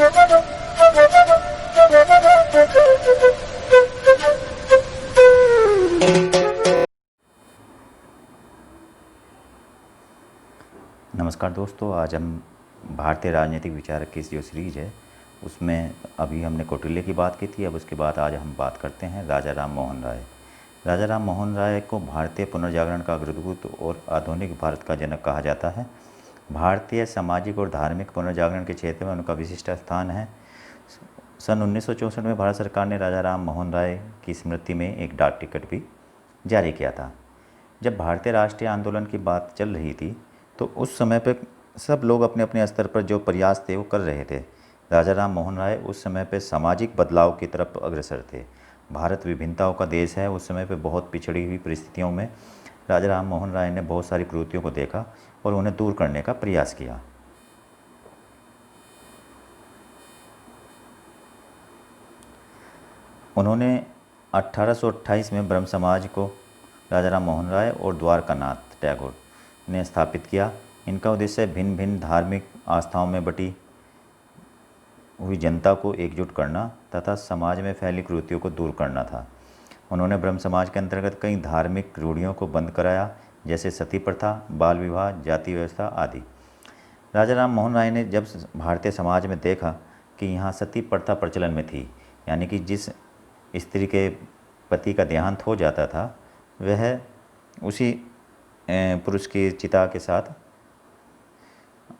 नमस्कार दोस्तों, आज हम भारतीय राजनीतिक विचारक की जो सीरीज है उसमें अभी हमने कौटिल्य की बात की थी। अब उसके बाद आज हम बात करते हैं राजा राम मोहन राय। राजा राम मोहन राय को भारतीय पुनर्जागरण का अग्रदूत और आधुनिक भारत का जनक कहा जाता है। भारतीय सामाजिक और धार्मिक पुनर्जागरण के क्षेत्र में उनका विशिष्ट स्थान है। सन 1964 में भारत सरकार ने राजा राम मोहन राय की स्मृति में एक डाक टिकट भी जारी किया था। जब भारतीय राष्ट्रीय आंदोलन की बात चल रही थी तो उस समय पे सब लोग अपने अपने स्तर पर जो प्रयास थे वो कर रहे थे। राजा राम मोहन राय उस समय पे सामाजिक बदलाव की तरफ अग्रसर थे। भारत विभिन्नताओं का देश है। उस समय पे बहुत पिछड़ी हुई परिस्थितियों में राजा राम मोहन राय ने बहुत सारी कुरीतियों को देखा और उन्हें दूर करने का प्रयास किया। उन्होंने 1828 में ब्रह्म समाज को राजा राम मोहन राय और द्वारकानाथ टैगोर ने स्थापित किया। इनका उद्देश्य भिन्न भिन्न धार्मिक आस्थाओं में बटी हुई जनता को एकजुट करना तथा समाज में फैली कुरीतियों को दूर करना था। उन्होंने ब्रह्म समाज के अंतर्गत कई धार्मिक रूढ़ियों को बंद कराया, जैसे सती प्रथा, बाल विवाह, जाति व्यवस्था आदि। राजा राम मोहन राय ने जब भारतीय समाज में देखा कि यहाँ सती प्रथा प्रचलन में थी, यानी कि जिस स्त्री के पति का देहांत हो जाता था वह उसी पुरुष की चिता के साथ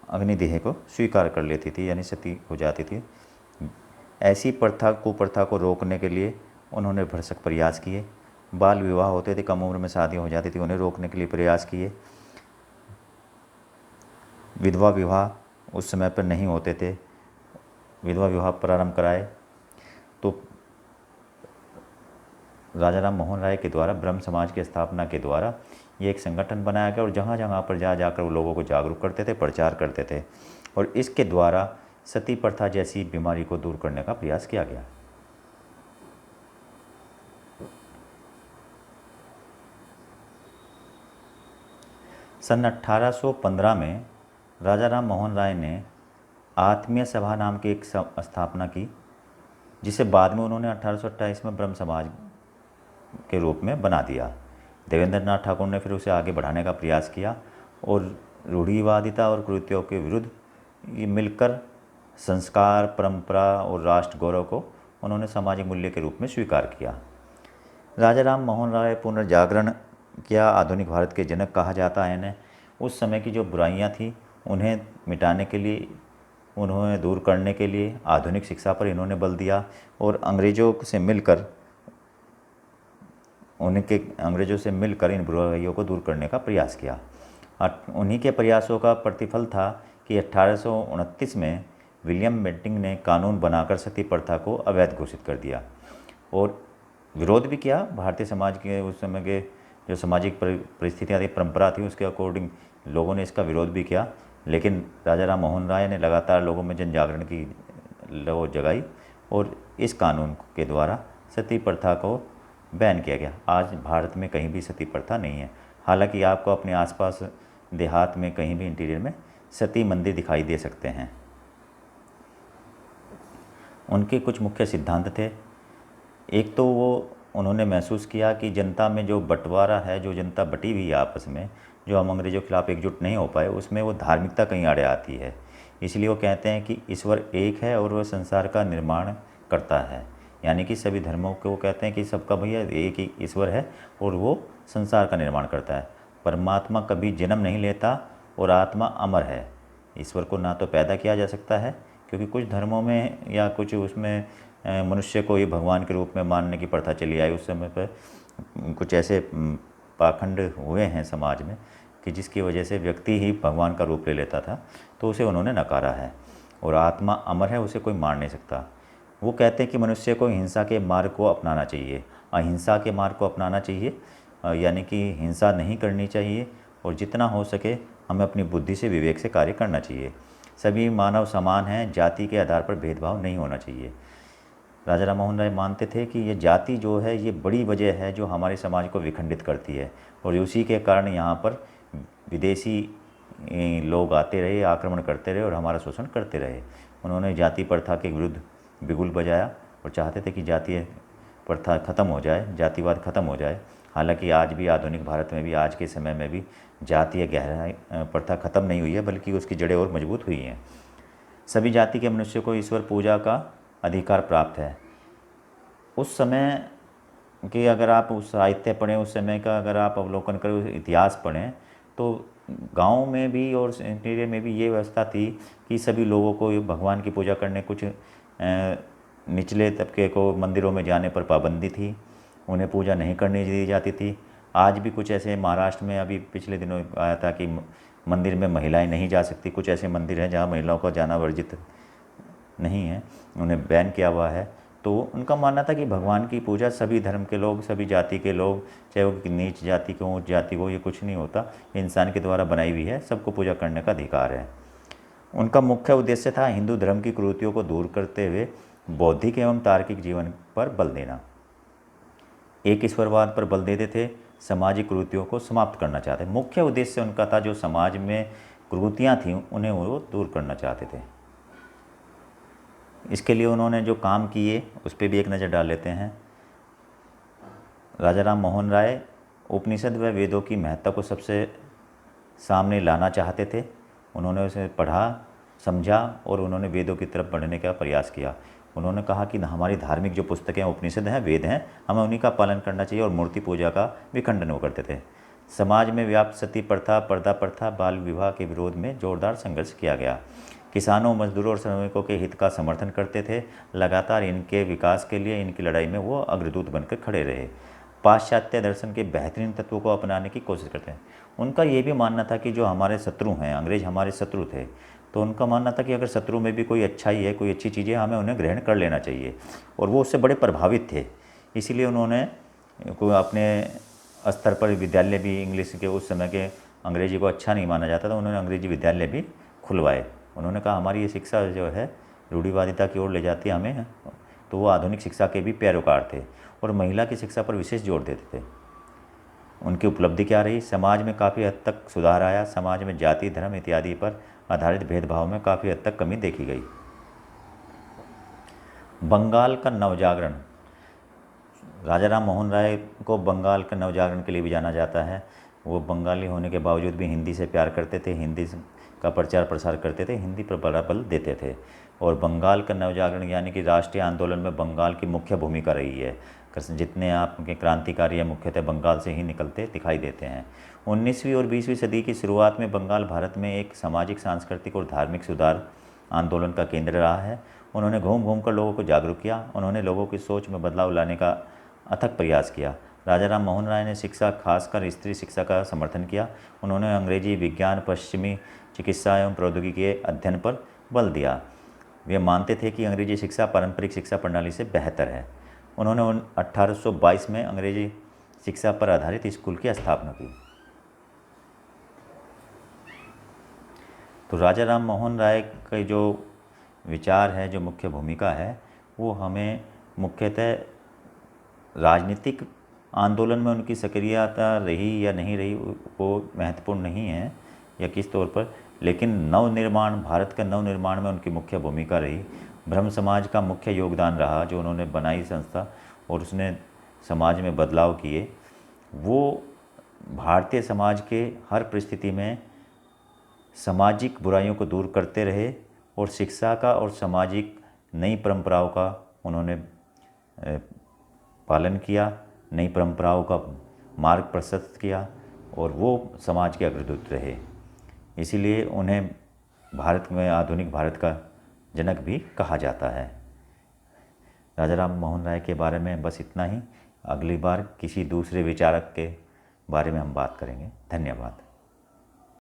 अग्निदेह को स्वीकार कर लेती थी, यानी सती हो जाती थी। ऐसी कुप्रथा को रोकने के लिए उन्होंने भरसक प्रयास किए। बाल विवाह होते थे, कम उम्र में शादी हो जाती थी, उन्हें रोकने के लिए प्रयास किए। विधवा विवाह उस समय पर नहीं होते थे, विधवा विवाह प्रारंभ कराए। तो राजा राम मोहन राय के द्वारा ब्रह्म समाज की स्थापना के द्वारा ये एक संगठन बनाया गया और जहाँ जहाँ पर जाकर वो लोगों को जागरूक करते थे, प्रचार करते थे और इसके द्वारा सती प्रथा जैसी बीमारी को दूर करने का प्रयास किया गया। सन 1815 में राजा राम मोहन राय ने आत्मीय सभा नाम की एक स्थापना की, जिसे बाद में उन्होंने 1828 में ब्रह्म समाज के रूप में बना दिया। देवेंद्र नाथ ठाकुर ने फिर उसे आगे बढ़ाने का प्रयास किया और रूढ़िवादिता और कुरीतियों के विरुद्ध ये मिलकर संस्कार, परंपरा और राष्ट्र गौरव को उन्होंने सामाजिक मूल्य के रूप में स्वीकार किया। राजा राम मोहन राय पुनर्जागरण क्या आधुनिक भारत के जनक कहा जाता है इन्हें। उस समय की जो बुराइयां थी उन्हें मिटाने के लिए, उन्हें दूर करने के लिए आधुनिक शिक्षा पर इन्होंने बल दिया और अंग्रेज़ों से मिलकर इन बुराइयों को दूर करने का प्रयास किया। उन्हीं के प्रयासों का प्रतिफल था कि 1829 में विलियम बेंटिंक ने कानून बनाकर सती प्रथा को अवैध घोषित कर दिया और विरोध भी किया। भारतीय समाज के उस समय के जो सामाजिक परिस्थितियाँ थी, परंपरा थी, उसके अकॉर्डिंग लोगों ने इसका विरोध भी किया। लेकिन राजा राम मोहन राय ने लगातार लोगों में जन जागरण की लौ जगाई और इस कानून के द्वारा सती प्रथा को बैन किया गया। आज भारत में कहीं भी सती प्रथा नहीं है। हालांकि आपको अपने आसपास देहात में कहीं भी इंटीरियर में सती मंदिर दिखाई दे सकते हैं। उनके कुछ मुख्य सिद्धांत थे। एक तो उन्होंने महसूस किया कि जनता में जो बंटवारा है, जो जनता बटी हुई है आपस में, जो हम अंग्रेज़ों के खिलाफ एकजुट नहीं हो पाए, उसमें वो धार्मिकता कहीं आड़े आती है। इसलिए वो कहते हैं कि ईश्वर एक है और वह संसार का निर्माण करता है, यानी कि सभी धर्मों को वो कहते हैं कि सबका भैया एक ही ईश्वर है और वो संसार का निर्माण करता है। परमात्मा कभी जन्म नहीं लेता और आत्मा अमर है। ईश्वर को ना तो पैदा किया जा सकता है, क्योंकि कुछ धर्मों में या कुछ उसमें मनुष्य को ही भगवान के रूप में मानने की प्रथा चली आई। उस समय पर कुछ ऐसे पाखंड हुए हैं समाज में कि जिसकी वजह से व्यक्ति ही भगवान का रूप ले लेता था, तो उसे उन्होंने नकारा है। और आत्मा अमर है, उसे कोई मार नहीं सकता। वो कहते हैं कि मनुष्य को हिंसा के मार्ग को अपनाना चाहिए, अहिंसा के मार्ग को अपनाना चाहिए, यानी कि हिंसा नहीं करनी चाहिए और जितना हो सके हमें अपनी बुद्धि से, विवेक से कार्य करना चाहिए। सभी मानव समान हैं, जाति के आधार पर भेदभाव नहीं होना चाहिए। राजा राम मोहन राय मानते थे कि ये जाति जो है ये बड़ी वजह है जो हमारे समाज को विखंडित करती है और उसी के कारण यहाँ पर विदेशी लोग आते रहे, आक्रमण करते रहे और हमारा शोषण करते रहे। उन्होंने जाति प्रथा के विरुद्ध बिगुल बजाया और चाहते थे कि जातीय प्रथा ख़त्म हो जाए, जातिवाद ख़त्म हो जाए। हालांकि आज भी आधुनिक भारत में भी, आज के समय में भी जातीय गहराई प्रथा ख़त्म नहीं हुई है, बल्कि उसकी जड़ें और मजबूत हुई हैं। सभी जाति के मनुष्य को ईश्वर पूजा का अधिकार प्राप्त है। उस समय के अगर आप उस साहित्य पढ़ें, उस समय का अगर आप अवलोकन करें, उस इतिहास पढ़ें, तो गाँव में भी और इंटीरियर में भी ये व्यवस्था थी कि सभी लोगों को भगवान की पूजा करने, कुछ निचले तबके को मंदिरों में जाने पर पाबंदी थी, उन्हें पूजा नहीं करने दी जाती थी। आज भी कुछ ऐसे, महाराष्ट्र में अभी पिछले दिनों आया था कि मंदिर में महिलाएं नहीं जा सकती। कुछ ऐसे मंदिर हैं जहां महिलाओं का जाना वर्जित नहीं है, उन्हें बैन किया हुआ है। तो उनका मानना था कि भगवान की पूजा सभी धर्म के लोग, सभी जाति के लोग, चाहे वो नीच जाति को, ऊँच जाति को, ये कुछ नहीं होता, इंसान के द्वारा बनाई हुई है, सबको पूजा करने का अधिकार है। उनका मुख्य उद्देश्य था हिंदू धर्म की कुरीतियों को दूर करते हुए बौद्धिक एवं तार्किक जीवन पर बल देना। एक ईश्वरवाद पर बल देते थे, सामाजिक कुरीतियों को समाप्त करना चाहते। मुख्य उद्देश्य उनका था जो समाज में कुरीतियाँ थीं उन्हें वो दूर करना चाहते थे। इसके लिए उन्होंने जो काम किए उस पर भी एक नज़र डाल लेते हैं। राजा राम मोहन राय उपनिषद व वेदों की महत्ता को सबसे सामने लाना चाहते थे। उन्होंने उसे पढ़ा, समझा और उन्होंने वेदों की तरफ बढ़ने का प्रयास किया। उन्होंने कहा कि हमारी धार्मिक जो पुस्तकें उपनिषद हैं, वेद हैं, हमें उन्हीं का पालन करना चाहिए, और मूर्ति पूजा का भी खंडन वो करते थे। समाज में व्याप्त सती प्रथा, पर्दा प्रथा, बाल विवाह के विरोध में जोरदार संघर्ष किया गया। किसानों, मजदूरों और श्रमिकों के हित का समर्थन करते थे। लगातार इनके विकास के लिए, इनकी लड़ाई में वो अग्रदूत बनकर खड़े रहे। पाश्चात्य दर्शन के बेहतरीन तत्वों को अपनाने की कोशिश करते हैं। उनका ये भी मानना था कि जो हमारे शत्रु हैं, अंग्रेज हमारे शत्रु थे, तो उनका मानना था कि अगर शत्रु में भी कोई अच्छाई है, कोई अच्छी चीज़ें, हमें उन्हें ग्रहण कर लेना चाहिए, और वो उससे बड़े प्रभावित थे। इसीलिए उन्होंने अपने स्तर पर विद्यालय भी, इंग्लिश के उस समय के अंग्रेजी को अच्छा नहीं माना जाता था, उन्होंने अंग्रेजी विद्यालय भी खुलवाए। उन्होंने कहा हमारी ये शिक्षा जो है रूढ़िवादिता की ओर ले जाती है हमें, तो वो आधुनिक शिक्षा के भी पैरोकार थे और महिला की शिक्षा पर विशेष जोर देते थे। उनकी उपलब्धि क्या रही? समाज में काफ़ी हद तक सुधार आया। समाज में जाति, धर्म इत्यादि पर आधारित भेदभाव में काफ़ी हद तक कमी देखी गई। बंगाल का नवजागरण, राजा राम मोहन राय को बंगाल के नवजागरण के लिए भी जाना जाता है। वो बंगाली होने के बावजूद भी हिंदी से प्यार करते थे, हिंदी का प्रचार प्रसार करते थे, हिंदी पर बड़ा बल देते थे। और बंगाल का नवजागरण यानी कि राष्ट्रीय आंदोलन में बंगाल की मुख्य भूमिका रही है। जितने आपके क्रांतिकारी या मुख्यतः बंगाल से ही निकलते दिखाई देते हैं। 19वीं और 20वीं सदी की शुरुआत में बंगाल भारत में एक सामाजिक, सांस्कृतिक और धार्मिक सुधार आंदोलन का केंद्र रहा है। उन्होंने घूम घूम कर लोगों को जागरूक किया। उन्होंने लोगों की सोच में बदलाव लाने का अथक प्रयास किया। राजा राम मोहन राय ने शिक्षा, खासकर स्त्री शिक्षा का समर्थन किया। उन्होंने अंग्रेजी, विज्ञान, पश्चिमी चिकित्सा एवं प्रौद्योगिकी के अध्ययन पर बल दिया। वे मानते थे कि अंग्रेजी शिक्षा पारंपरिक शिक्षा प्रणाली से बेहतर है। उन्होंने 1822 में अंग्रेजी शिक्षा पर आधारित स्कूल की स्थापना की। तो राजा राम मोहन राय के जो विचार है, जो मुख्य भूमिका है, वो हमें मुख्यतः राजनीतिक आंदोलन में उनकी सक्रियता रही या नहीं रही वो महत्वपूर्ण नहीं है या किस तौर पर, लेकिन नवनिर्माण, भारत के नवनिर्माण में उनकी मुख्य भूमिका रही। ब्रह्म समाज का मुख्य योगदान रहा, जो उन्होंने बनाई संस्था और उसने समाज में बदलाव किए। वो भारतीय समाज के हर परिस्थिति में सामाजिक बुराइयों को दूर करते रहे और शिक्षा का और सामाजिक नई परंपराओं का उन्होंने पालन किया, नई परंपराओं का मार्ग प्रशस्त किया और वो समाज के अग्रदूत रहे। इसीलिए उन्हें भारत में आधुनिक भारत का जनक भी कहा जाता है। राजा राम मोहन राय के बारे में बस इतना ही। अगली बार किसी दूसरे विचारक के बारे में हम बात करेंगे। धन्यवाद।